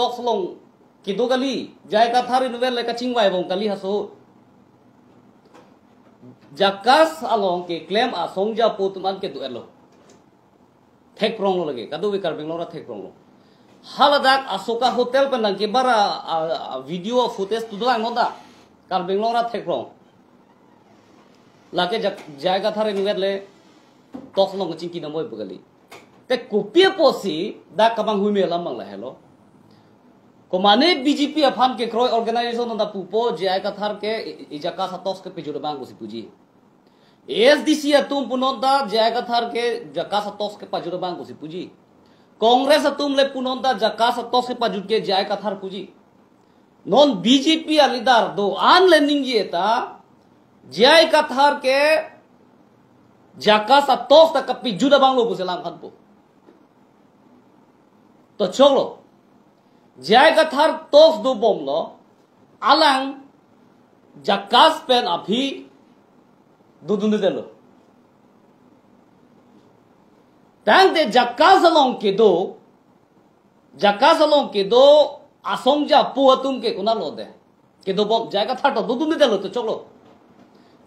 tok slong kido kali jai ka thari nuvel le ka chingwai bong kali haso jakas along ke claim a songja putuman ke duelo thek prong lo lage kadu be karbing lo ra thek prong lo haladak asoka hotel penang ke bara video footage tudang noda karbing lo ra thek prong lake jai ka thari nuvel le tok slong chingki na moi bugali te kopia posi da kabang hui me lamang la hello komane BJP afan ke kroy organization da pupo jai ka thar ke ijaka sa tos ke pejur bang busi puji SDC atum punonda jai ka thar ke jaka sa tos ke pejur bang busi puji Congress atum le punonda jaka sa tos ke pejur ke jai ka thar puji non BJP alidar do an lening ye ta jai ka thar ke jaka sa tos ta ka pejur bang lo busi lang khan po to cholo jai ka thar tos do bom lo alang jakas pen api dudun de lo tang de jakas along ke do asong ja pu atum ke kuna lo de ke do bom jai ka thar to dudun de lo to cholo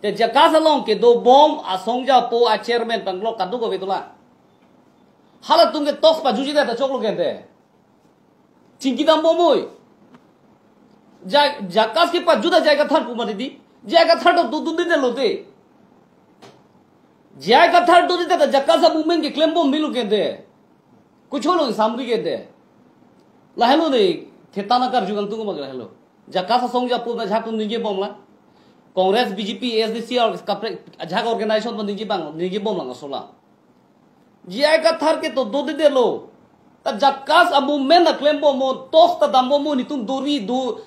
te jakas along ke do bom asong ja pu a chairman panglo kadu ko betula hala tum ke tos pa juji de ta cholo ke de Chinki दाम बोमोय जाकास के पास जुदा जाएगा थर पुमा दीदी जाएगा थर तो दो दिन लोते जाएगा थर तो देता था जाकास मूवमेंट के क्लेम बोम मिलू कहते कुछ हो लो सामरी कहते लहलो दे थेता ना कर जुगन तुम मगर लहलो जाकास सोंग जा पुमा झाक तुम निजे बोमला कांग्रेस बीजेपी एसडीसी और झाक ऑर्गेनाइजेशन में निजे बोम लंगा सोला जाएगा थर के तो दो दिन लो jakas abu men claim bomo tos ta dambo mo nitum dori do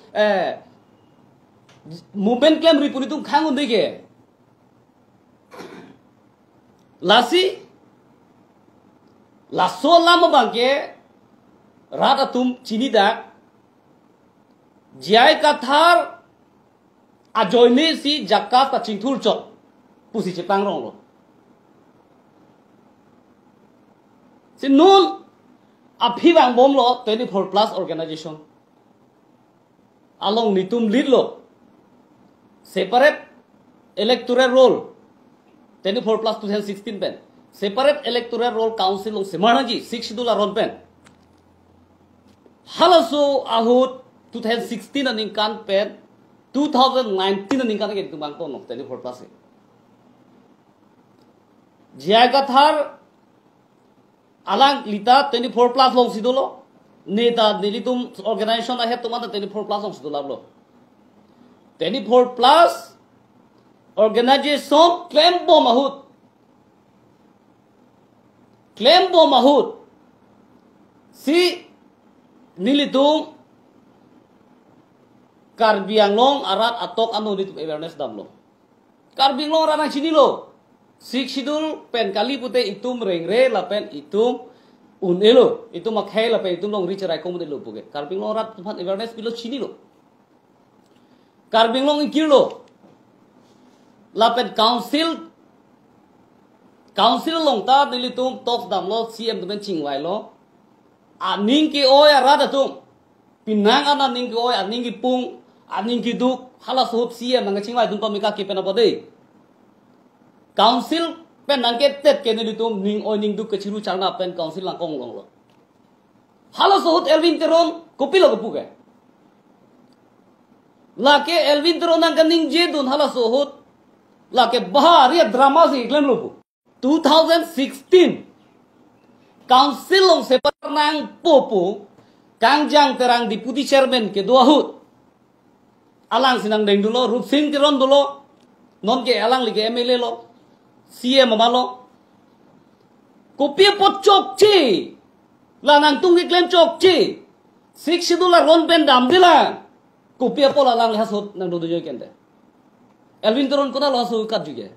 movement claim ripuni tum khangun dege lasi laso lama bangke rata tum chini dak jai kathar ajoine si jakas ta chingthul chot pusi chepang rong lo si nul Api bang bom lo 24 plus organization along nitum lead lo separate electoral roll 24 plus 2016 pen separate electoral roll council long semana ji 6 schedule ron pen halaso ahut 2016 aning kan pen 2019 aning kan ke tumang ko no 24 plus jaga thar alang lita 24 plus long sidolo neta dilitum organization ahe tumata 24 plus long sidola lo 24 plus organization claim bom mahut si nilitum Karbianglong arat atok anu nitum awareness damlo Karbianglong rana sini lo Sik sidul pen kali pute itum rengre la pen itum unelo itum makhai la pen itum long ricerai komu de lo puge karbing long rat tuhan awareness pilo chini lo karbing long ikilo la pen council long ta dili tum tok dam lo cm tumen chingwai lo aning ki oy arada tum pinang ana ning ki oy aning ki pung aning ki duk hala sohut cm nang chingwai tum pamika ki pena bode council pen nangke tet ke ni tum ning oi ning du ke chiru charna pen council lang kong long lo hala sohut Elvin Teron kopi lo puge lake Elvin Teron nang ning je dun hala sohut lake bahari drama si klem lo 2016 council long se pernang popo kangjang terang deputy chairman ke dua hut alang sinang deng dulo Rup Singh Teron dulo non ke alang lige MLA lo CM malo kopi pot chok chi la nang tung ki claim chok chi 6 schedule ron pen dam dila kopi pola lang hasot nang do joy kende Elvin Teron kona lo hasu kat juge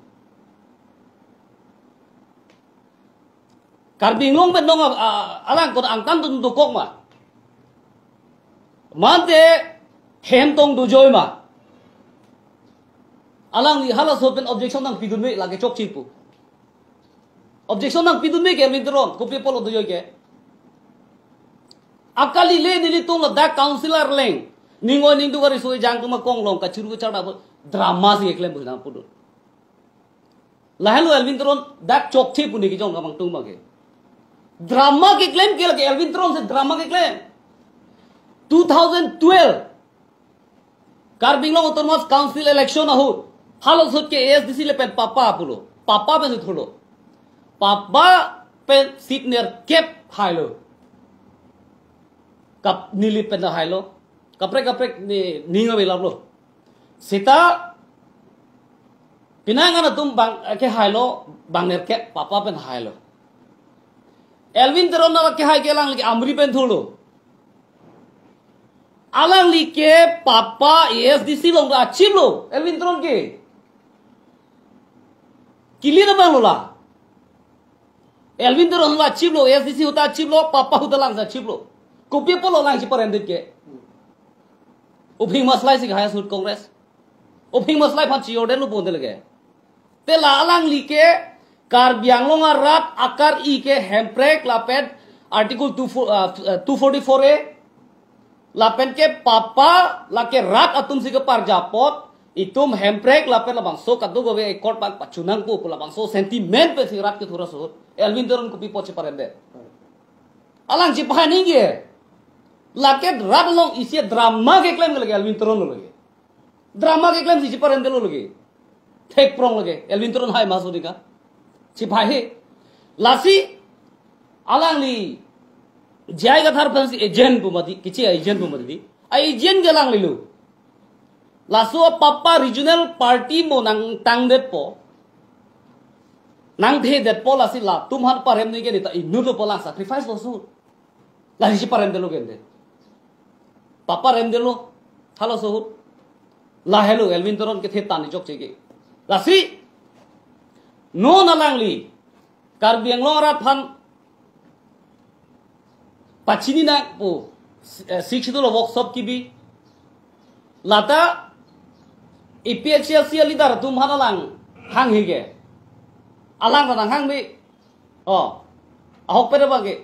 Karbinglong pen dong alang kona angkan tun do kok ma mante hem tong do joy ma alang li hala so pen objection nang pidun me lage chok chipu objection nang pidun me ke Elvin Teron kopi polo do joy ke akali le nili tong la da councilor leng ningo ning du gari soi jang tuma kong long ka chiru cha da drama si eklem bu na pudu lahelu Elvin Tron da chok che puni ki jong kamang tung ma ke drama ke claim ke lage Elvin Tron se drama ke claim 2012 Karbing Long Autonomous Council election ahu halo sot ke ASDC le pen papa apulo papa pe se thodo papa pe seat near cap hailo kap nili pen hailo kapre ni ninga be lablo sita pinanga na tum bang ke hailo bang near cap papa pen hailo Elvin Tron na ke hai ke lang li amri pen thodo alang li ke papa ASDC long ra achieve lo Elvin Tron ke kili na bang lola Elvin Tron la achieve lo ASDC uta achieve lo papa uta lang sa achieve lo kopi polo lang si parendit ke uping maslai si gaya sud kongres uping maslai phan chi orden lo bonde lage te la alang li ke Karbiang Long rat akar I ke hemprek lapet article 244A lapen ke papa lake rat atum si ke parjapot itum hemprek lapen labang so kadu gowe ekor pan pachunang pu labang so sentiment pe si rat ke thura so Elvin Tron ko pipo che parende alang chi pani ge lake rat long isi drama ke claim lage Elvin Tron lo lage drama ke claim si parende lo lage thek prong lage Elvin Tron hai masudi ka chi bhai lasi alang li jai ga thar fansi agent bu mati kichi agent bu mati ai agent galang lilu laso papa regional party mo nang tang det po nang the det po lasi la tum han parem ni ge ni ta inu lo polang sacrifice lo su la ji parem de lo gende papa rem de lo halo so la hello Elvin Tron ke the tan jok che ge lasi no nalang li Karbiang Long rat phan pachini na po sikshito lo workshop ki bi lata IPHC leader tum hana lang hang hige alang ta hang bi ahok pere bage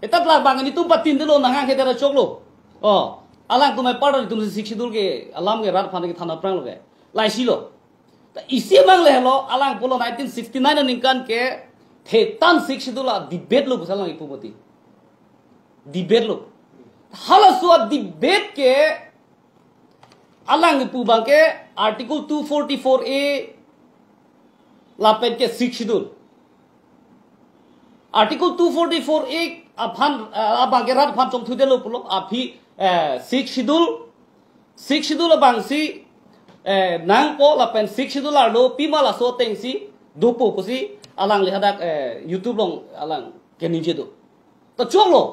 etat la bang ni tum patin de lo na hang he dera choklo alang tumai padol tum sikshito ke alam ke rat phan ke thana prang lo ge lai si lo ta isi mang le lo alang polo 1969 ningkan ke thetan sikshito la debate lo busalang ipumati debate lo hala so debate ke alang pu bang ke article 244A lapen ke sikshidul article 244A aphan abang ke rat phan chong thude lo pulo aphi sikshidul bang si nang po lapen sikshidul lo pimala so teng si dopo ko si alang li hadak YouTube long alang ke ninje do to cholo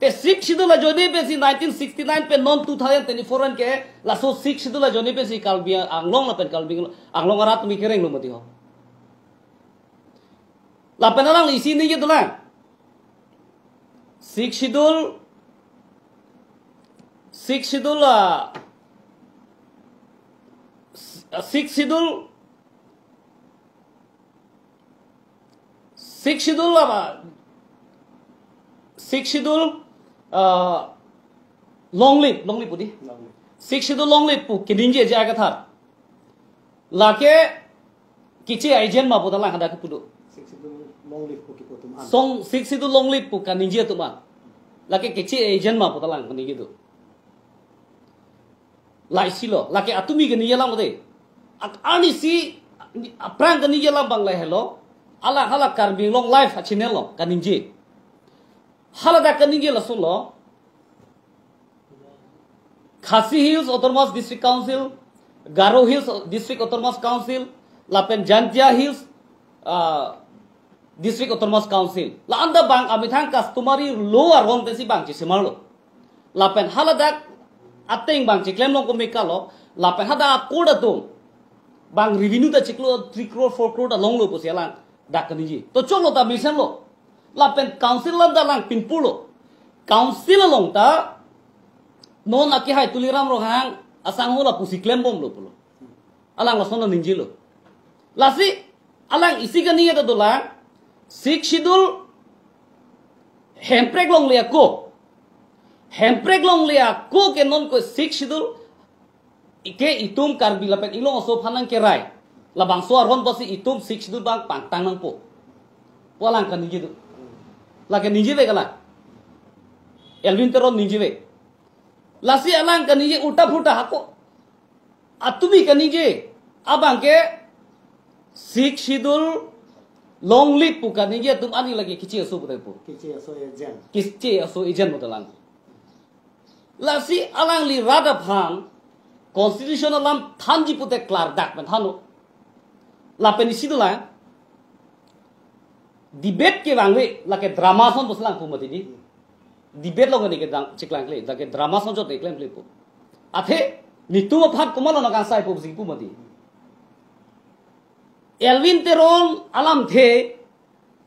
pe sikshidul la joni pe si 1969 pe non 2024 ke la so sikshidul la joni pe si kalbia anglong la pen kalbing anglong rat mi kereng lo mati ho la pen alang isi ni je dola sikshidul long lip pudi sikshidul long lip pu kininje jaga thar lake kichi agent ma boda lang hada ke pudu sikshidul long lip pu kaninje tuma lake kichi agent ma boda lang ni gitu lai silo lake atumi ke ni yalang de ani si aprang ke ni yalang bang lai hello ala hala Karbing Long live channel lo kaninje hala da kaninje la sun lo Khasi Hills Autonomous District Council, Garo Hills District Autonomous Council, Lapen Jantia Hills District Autonomous Council. La anda bang amithang customary lower ron tesi bang ci semarlo. Lapen haladak ateng bang ci claim long ko mekalo, lapen hada koda tum bang revenue da ciklo 3 crore 4 crore da long lo posialan dak kaniji. To cholo ta mission lo. Lapen council da lang pinpulo. Council long ta non aki hai tuliram ro hang asang hola pusi claim bom lo pulo alang lo sono ninjilo lasi alang isi gani ya dola sikshidul hemprek long le ko handbrake long lia ko ke non ko 6 schedule ike itum karbi lapen ilong oso phanang ke rai labang so ron bosi itum 6 schedule bang pang tang nang po walang kan nije du lage nije ve kala Elvin teron nije ve lasi alang kan nije ulta phuta hako atumi kan nije abang ke 6 schedule long lip pukan nije tum ani lagi kici oso putai po kici oso ejen modalang lasi alang li rada phang constitutional lam thanji pute klar dak ben thanu lapen isidulang debate ke wangwe lake drama son boslang pumati di debate lo ngani ke dang chiklang kle lake drama son jo deklem kle pu athe nitu phat kumalo na kan sai pu sing pumati Elvin teron alam the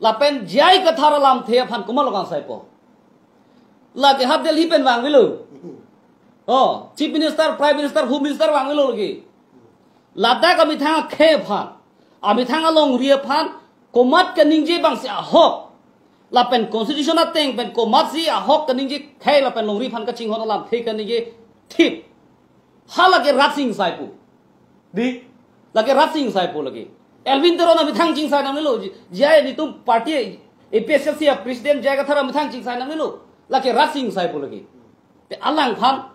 lapen jai kathar alam the phan kumalo kan sai po lake hat del hi pen wangwe lo oh chief minister prime minister home minister wangwe lo lagi Ladakh ami thang khe phan ami thang along ria phan komat kaningje bang si ahok lapen constitution ateng pen komat si ahok kaningje khai lapen longri phan ka ching hon alam the kaningje thip halage ratsing saipu di lage ratsing saipu lagi Elvin teron ami thang ching sai nam lo jai ni tum party APSC president jai ka thara ami thang ching sai nam lo lage ratsing saipu lagi te alang phan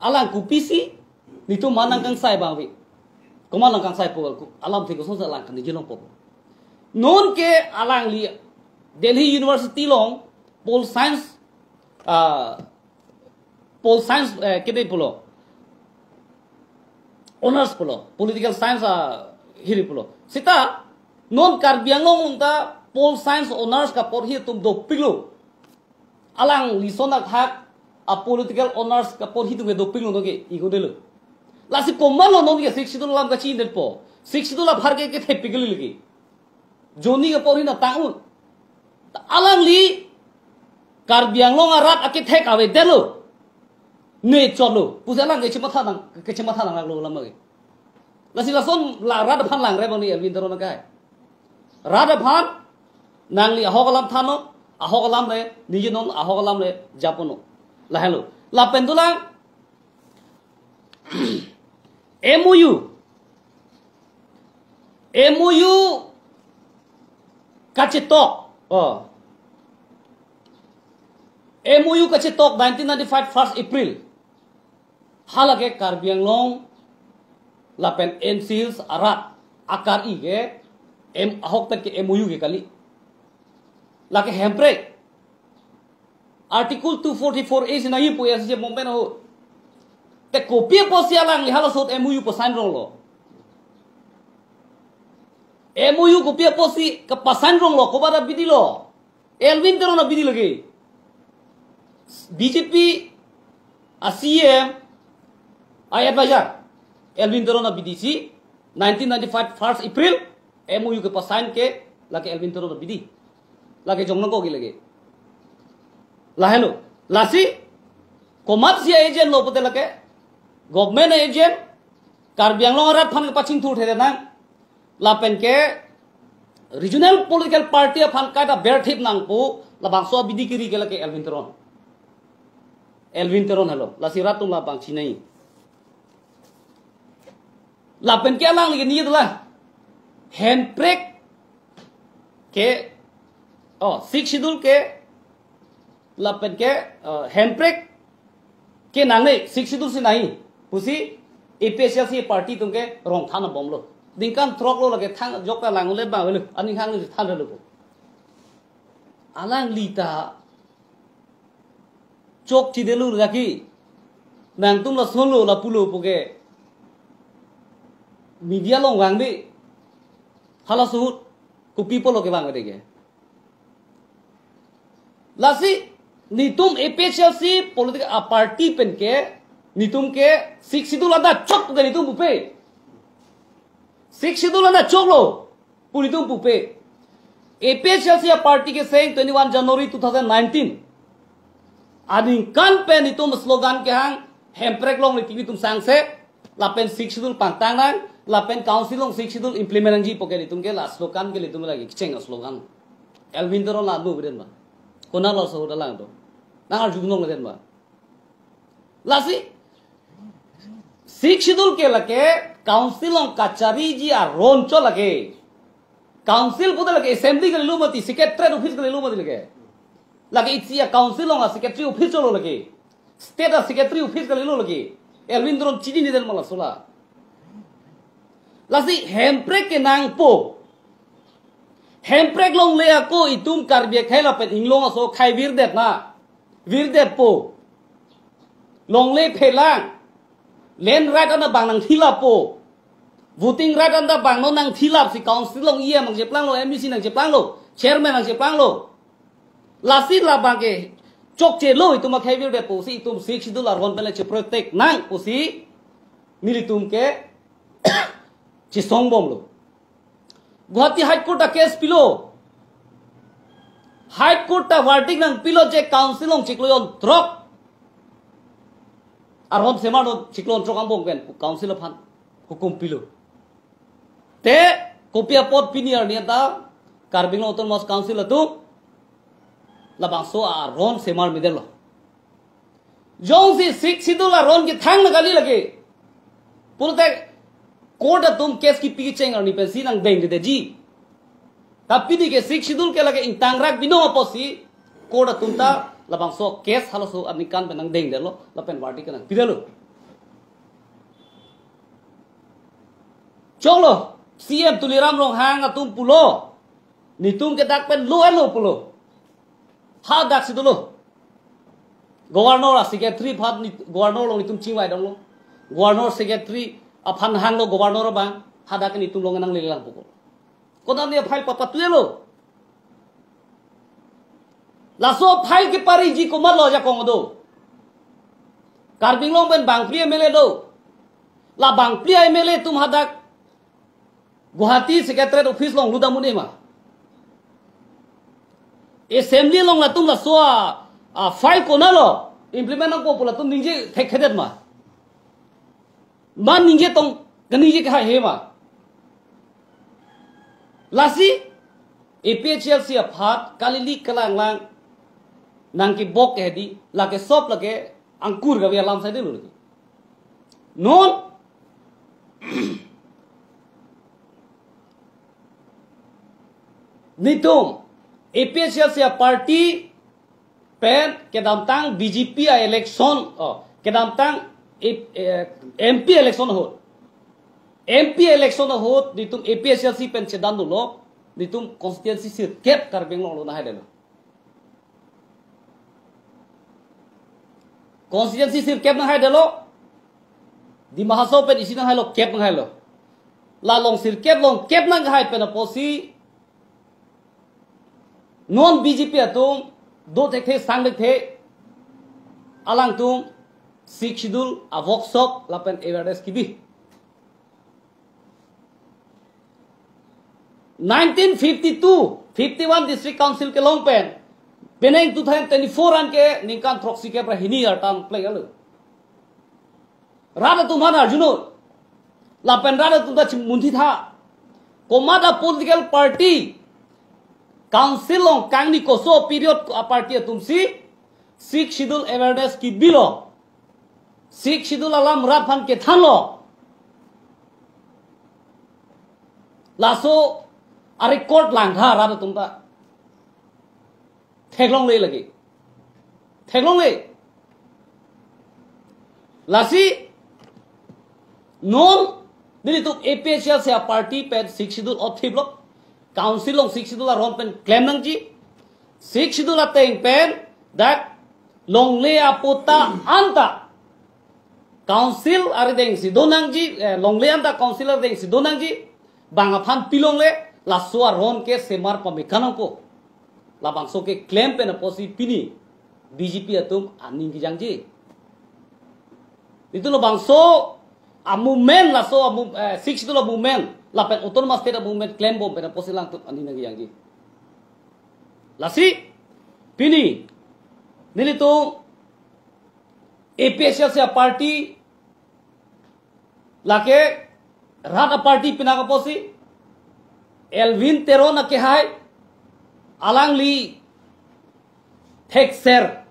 alang kupisi ni tum manang kang sai bang wi komalang kang sai po alam the ko so alang kan ni long po non ke alang li Delhi University long pol science kede polo honors polo political science hiri polo sita non Karbi Anglong ta pol science honors ka por hi tum do pilo alang li sona khak a political honors ka por hi tum do pilo no ge igo delo lasi komalo non ge 60 lam ka chi net po 60 la phar ke the pigli lagi Joni ke pori na taun alang li Karbi Anglong arat ake thek awe delo ne cholo pusalang ke chima thanang lo lamage lasi lason la rad phan lang re bang ni Elvin teron kai rad phan nang li ahogalam thano ahogalam le nije non ahogalam le japono la hello la pendulang MOU kacetok MOU kacetok 1995 1st April halage Karbi Anglong lapen NCLs arat akar ige ahok tak ke MOU ke kali lake handbrake article 244 is nahi po as je momben ho te copy po sialang li hala sot MOU po sign rong lo MOU copy po si ka pasan rong lo ko bara bidi lo Elvin teron na bidi lagi BJP CM advisor Elvin teron na BDC 1995 1st April MOU ke pasan ke lake Elvin teron na bidi lake jongnong ko gi lage lahelo lasi komat sia agent lo pote lake government agent Karbi Anglong rat phan paching thu the na lapen ke regional political party phan ka da ber thip nang pu labang so bidi kiri ke lake Elvin teron hello lasi ratung la bang chi nai lapen ke lang lagi ni dula handbrake ke 6 schedule ke lapen ke handbrake ke nangne 6 schedule se nahi pusi APSC party tungke rong thana bomlo dingkan trok lo lage thang jokka langule ba wele ani khang ni than lo alang lita chok chi delu lagi nang tum la solo la pulo poke media long wang bi hala suhut ku people lo ke bang dege lasi nitum APSC political party pen ke nitum ke 6 schedule anda chok ke nitum pupe 6 schedule anda chok lo punitum pupe APSC party ke saying 21 January 2019 ading kan pe nitum slogan ke hang handbrake long ni tum sang se lapen 6 schedule pantang nang lapen council long 6 schedule implement ji poke nitum ke la slogan ke nitum lagi cheng slogan Elvin teron la bu beden ba kona lo so dalang to nang ar jugnong den ba Lasi six schedule के लगे council on कचहरी जी आ रोंचो लगे काउंसिल पुदे लगे असेंबली के लुमती secretary office के लुमती लगे इसी काउंसिल ऑन सेक्रेटरी ऑफिस चलो लगे स्टेट सेक्रेटरी ऑफिस के लगे एलविन द्रोन चिनी निदल मला सोला लासी हेम्प्रेक के नांग पो हेम्प्रेक लोंग ले को इतुम कार्बिया खेला पे इंगलोंग असो खाई वीरदेत पो लोंग ले फेलांग लेन राइट अंदा बांग नंग थिला पो voting right अंदा बांग नो नंग थिला सि काउंसिल लोंग ये मंग जेप्लांग लो एमबीसी नंग जेप्लांग लो चेयरमैन नंग जेप्लांग लो लासी ला बांग के चोक चे लो इतुम खाई वीरदेत पो सि इतुम सिक्स शेड्यूल रोन पेले चे प्रोटेक्ट नांग पो सि मिलितुम के चिसोंग बोम लो गुवाहाटी हाई कोर्ट केस पिलो हाई कोर्ट वार्डिंग नंग पिलो जे काउंसिल लोंग चिकलोन ड्रॉप आरोन सेमानो चिकलोन ड्रॉप आंबों बेन काउंसिल फान हुकुम पिलो ते कोपिया पोट पिनियर नियता कार्बिंग लो ऑटोनोमस काउंसिल तु लबांसो आरोन सेमार मिदेलो जोंग सी सिक्स शेड्यूल आरोन के थांग लगाली लगे पुलते कोर्ट तुम केस की पीछे और निपेंसी नंग देंगे दे जी tapi di ke six schedule के लगे इंतांगराक बिनो अपोसी कोड तुमता लबांग सो केस हालो सो अनिकान बेनंग देंग देलो लपेन वार्टी के नंग पिरेलो चोलो सीएम तुलिराम रोंग हांग तुम पुलो नि तुम के दाक पेन लो एलो पुलो हा दाक सिदुलो गवर्नर सेक्रेटरी फाद गवर्नर लोंग तुम चिंवाई दंलो गवर्नर सेक्रेटरी अपन हांग लो गवर्नर बा हा दाक नि तुम लोंग नंग लेलांग पुको कोदान ने फाइल पापा तुएलो लासो फाइल के पारी जी को मत लो जा कोंग दो कार्बिंग लोंग बेन बांगप्री एमएलए दो ला बांगप्री एमएलए तुम हदाक गुवाहाटी सेक्रेटरी ऑफिस लोंग लुदा मुने मा असेंबली लोंग ला तुम ला सो फाइल को ना लो इंप्लीमेंट को पुला तुम निजे थे खेदेत मा मान निजे तोंग गनिजे का हे मा लासी एपीएचएलसी अफात कालिली कलांगलांग नांकी बोक के दी लाके सोप लगे अंकुर गवे लाम साइड लुरगी नोन नितुम एपीएचएलसी पार्टी पेन के दामतांग बीजेपी इलेक्शन के दामतांग एमपी इलेक्शन हो MP election ho ditum APSLC pen chedan dulo ditum constituency sir cap karbeng lo na haidelo constituency sir cap na haidelo di mahaso pen isina hailo cap na hailo la long sir cap na hai pen posi non BJP atum do the sang the alang tum six schedule a workshop la pen awareness kibi 1952-51 district council के लोंग पेन पेनेंग 2024 रन के निकान थ्रोक्सी के प्रहिनी अर्टान प्ले गलो राधा तुम्हारा अर्जुनो लापेन राधा तुमदा मुंथी था कोमादा पॉलिटिकल पार्टी काउंसिल लोंग कांगनी कोसो पीरियड पार्टी तुमसी सिक्स शेड्यूल अवेयरनेस की बिलो सिक्स शेड्यूल अलाम राफान के थानो लासो अरे कोर्ट लांघा रहा तुमदा ठेगलोंग ले लगे ठेगलोंग ले लासी नॉन दिली तुम एपीएचएल से पार्टी पे सिक्स शेड्यूल और थी ब्लॉक काउंसिल लोग सिक्स शेड्यूल रोन पेन क्लेम नंग जी सिक्स शेड्यूल तेंग पेन दैट लोंग ले आपोता अंता काउंसिल अरे देंग सी दो नंग जी लोंग ले अंता काउंसिलर देंग सी दो नंग जी बांगाफान पिलोंग ले लासुआ रोन के सेमार पमिकानों को लाबांसो के क्लेम पे न पोसी पिनी बीजेपी अतुम आनिंग की जांगी itu lo bangso a movement la so six itu lo movement la pen autonomous state movement claim bom pen posilang tu ani nagi yangi la si pini nili tu APSL se party la ke rata party pina ka posi Elvin Tero na ke hai alang li take share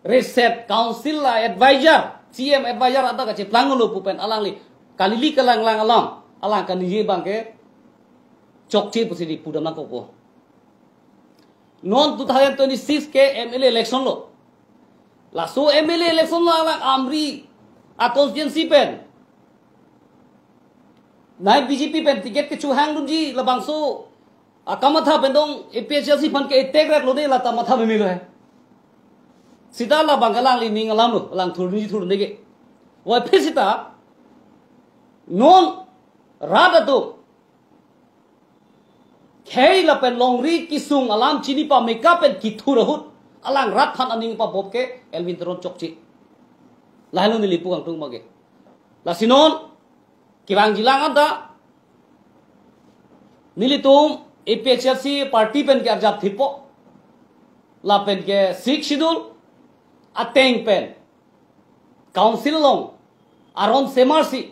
reset council la advisor CM advisor ada kace plang lo pupen alang li kalili kalang lang alang kan ye bangke chokche pusidi pudam na ko non 2026 ke MLA election lo la so MLA election lo alang amri a constituency pen nai BJP pen ticket ke chuhang lunji labang so akamatha bendong APHC fan ke tek rak lo de la ta matha me lo hai sita la bangalang li ning alam lo alang thurni thur ne ke wa phesita non rada to khei la pen longri kisung alam chini pa makeup pen kithu rahut alang rat than aning pa bob ke Elvin Teron chokchi lailo ni lipu ang tung mage la sinon kibang jilang ada nilitum APHC party pen ke arjap thipo la pen ke 6 schedule ateng pen council long aron semarsi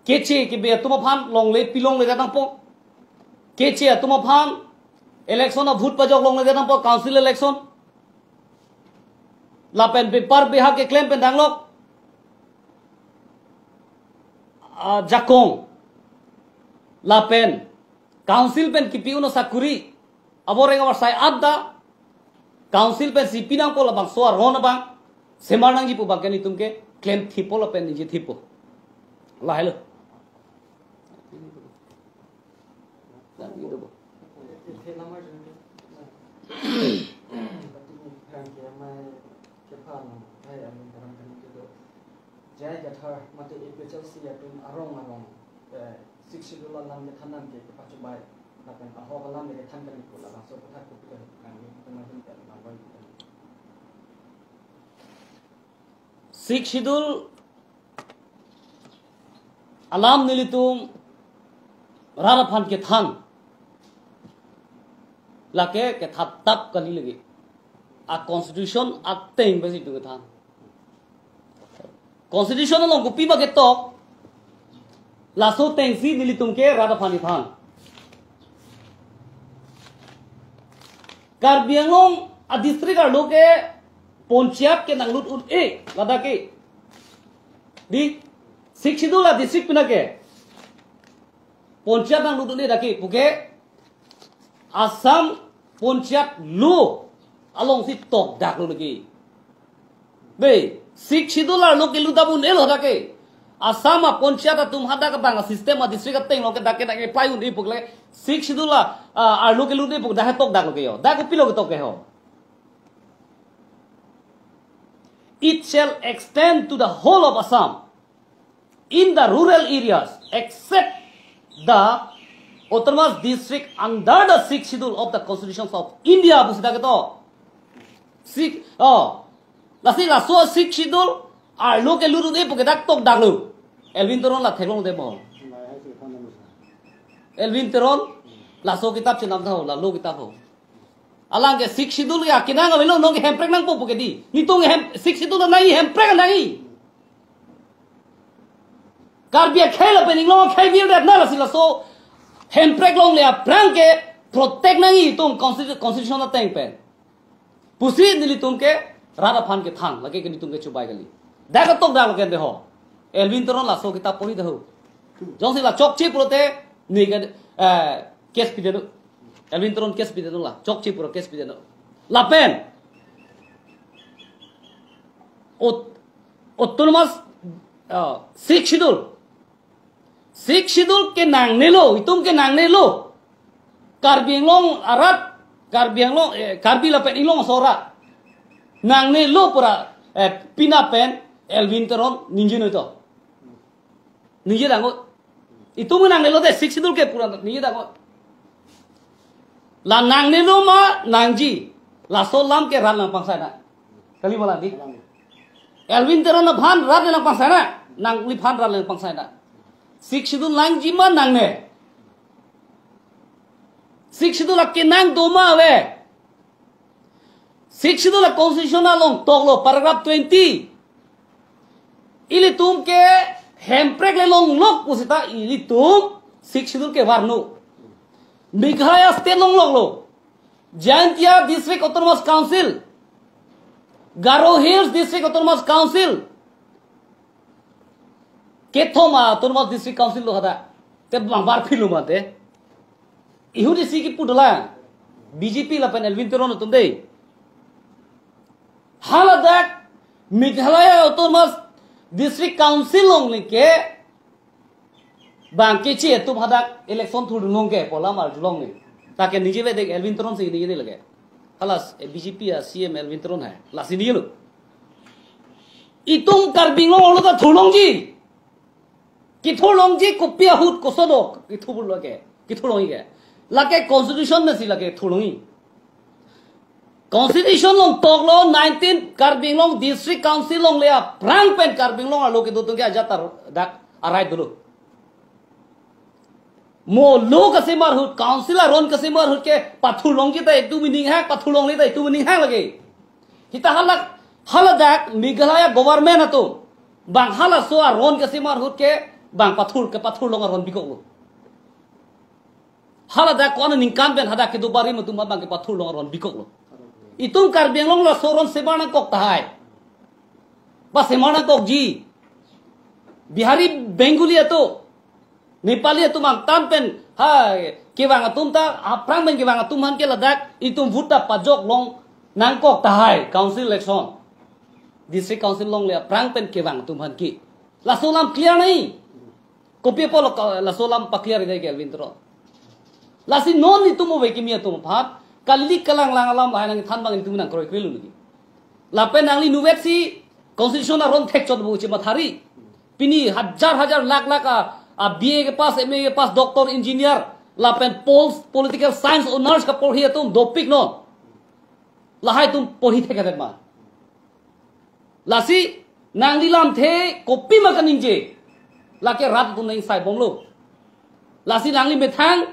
keche ki be tuma phan long le pilong le datang po keche tuma phan election of vote pajok long le datang po council election la pen be par beha ke claim pen danglok jakong la pen council pen kipiuno sakuri aboreng awar sai adda council pen sipinang po labang soar ron bang semarnang ji pu bagani tumke claim thipo la pen ni thipo la hello jai gathar mate APHC atun arong siksi dolar lam thanan ke pachubai lapen ahok lam ke than kan ko la so patha ko kan teman kan la 6 schedule alam nilitum rara phan ke than lake ke that tap kali lagi a constitution ateng basi tu than constitution long ko piba ke to la so teng si nilitum ke rara phan than Karbiangong a district ar loke pontiap ke nanglut ut lada ke di 6 schedule la district pina ke pontiap nanglut ut dake puke Assam pontiap lu along si top dak lo lagi be 6 schedule ar loke lu dabun elo dake Assam a pontiap tum hada ka bang system a district teng loke dake dake payun di pukle 6 schedule ar loke lu de puk dah top dak loke yo dak pilo ke top ke ho. It shall extend to the whole of Assam in the rural areas except the autonomous district under the 6th schedule of the Constitution of India. Busida ke to 6 lasi la so 6th schedule ar lo ke lu de puke dak tok dak lu Elvin Teron la thelong de mo Elvin Teron la so kitab che nam tho la lo kitab ho alang ke 6 schedule ya kinang avelo nong hemprek nang po puke di nitong 6 schedule nai hemprek nai karbia khela pening lo khai bil dat na la sila so hemprek long le prang ke protect nai tong constitution na teng pen pusi nili tum ke rara phan ke thang lage ke nitum ke chubai gali da ka tok da lage de ho Elvin Teron la so kitab pori de ho jong sila chok chi prote ni ke kes pi de Elvin Teron kes pi de la chok chi pro kes pi de la pen autonomous 6 schedule ke nang nelo itum ke nang nelo karbianglong arat karbianglong karbi la pen ilong sora nang nelo pura pina pen Elvin Teron ninje no to ninje dango itum nang nelo de 6 schedule ke pura ninje dango la nang nelo ma nangji la solam ke ran lang pangsa na kali mala di Elvin Teron na bhan ran lang pangsa na nang li bhan ran lang pangsa na 6 schedule lang ji ma nang ne 6 schedule la ke nang do ma we 6 schedule la constitutional long toklo paragraph 20 ili tum ke hemprek le long lok pusita ili tum 6 schedule ke warnu Meghalaya state long lo Jaintia district autonomous council Garo Hills District Autonomous Council Kethoma Autonomous District Council lo hada te bar philu mate ihu disi ki pudala BJP la pen Elvin Toron tumde haladak Meghalaya Autonomous District Council long ke bang ke che tum hadak election thud long ke pola mar julong ni ताकि निजे वे देख एल्विन तरोन से निजे दे लगे हलास बीजेपी या CM Alvin तरोन है लासी नहीं लो इतुम कर बिंगलो ओलो तो थोलोंग जी कि थोलोंग जी कुपिया हुट को सदो कि थोबुल लगे कि थोलोंग ही के लगे कॉन्स्टिट्यूशन में सी लगे थोलोंग ही कॉन्स्टिट्यूशन लोग तोगलो 19 कर बिंगलो डिस्ट्रिक्ट काउंसिल लोग ले प्रांग पेन कर बिंगलो आलो के दो तो क्या जाता डाक अराय दो मो लोग कसे मार हुट काउंसिलर रोन कसे मार हुट के पाथुलोंग की ते तू मीनिंग है पाथुलोंग ले ते तू मीनिंग है लगे हिता हलक हलदाक मेघालय गवर्नमेंट है तो बांग हला सो रोन कसे मार हुट के बांग पाथुलोंग रोन बिको हलदाक कौन निकान बेन हदा के दोबारी में तुम बांग के पाथुलोंग रोन बिको इतुम कर बेंगलोंग ला सोरन सेबाना कोक ताहाय बस सेमाना कोक जी बिहारी बेंगुली है तो नेपाली तुम तान पेन हाय केवांगा तुम ता प्रांग बेन केवांगा तुम हन के लदाक इतुम भुट्टा पाजोक लोंग नांगकोक ताहाय काउंसिल इलेक्शन डिस्ट्रिक्ट काउंसिल लोंग ले प्रांग पेन केवांगा तुम हन की लासोलाम क्लियर नहीं कोपी पोलो लासोलाम पक्लियर दे के एल्विन तरो लासी नोन नि तुम वे किमिया तुम भात कल्ली कलांग लांगलाम हाय नंग थान बांग तुम नंग क्रोय क्रिलु लगी लापे नांगली नुवेक्सी कॉन्स्टिट्यूशन रोन थेक चोद बुचे मथारी पिनी हजार लाख आप बीए के पास एमए के पास डॉक्टर इंजीनियर लापेन पॉलिटिकल साइंस ऑनर्स का पढ़िए तुम दोपिक नो लाहाय तुम पढ़ी थे कहते मा लासी नांगली लाम थे कॉपी मकनिंग जे लाके रात तुम नहीं साइ बोंगलो लासी नांगली में थांग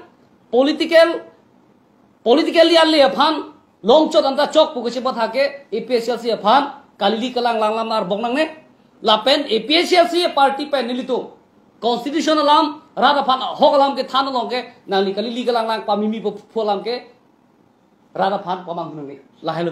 पॉलिटिकल यार ले अफान लोंग चोट अंता चौक पुकसे बता के एपीएसएल से अफान कालीली कलांग लांगलाम नार बोंगनंग ने लापेन एपीएसएल से पार्टी पे निलितो कॉन्स्टिट्यूशन अलाम राधा फान होग अलाम के थान लोंग के नाली कली लीगल अलाम पामिमी फुलाम के राधा फान पमांग हुनंग लाहेलो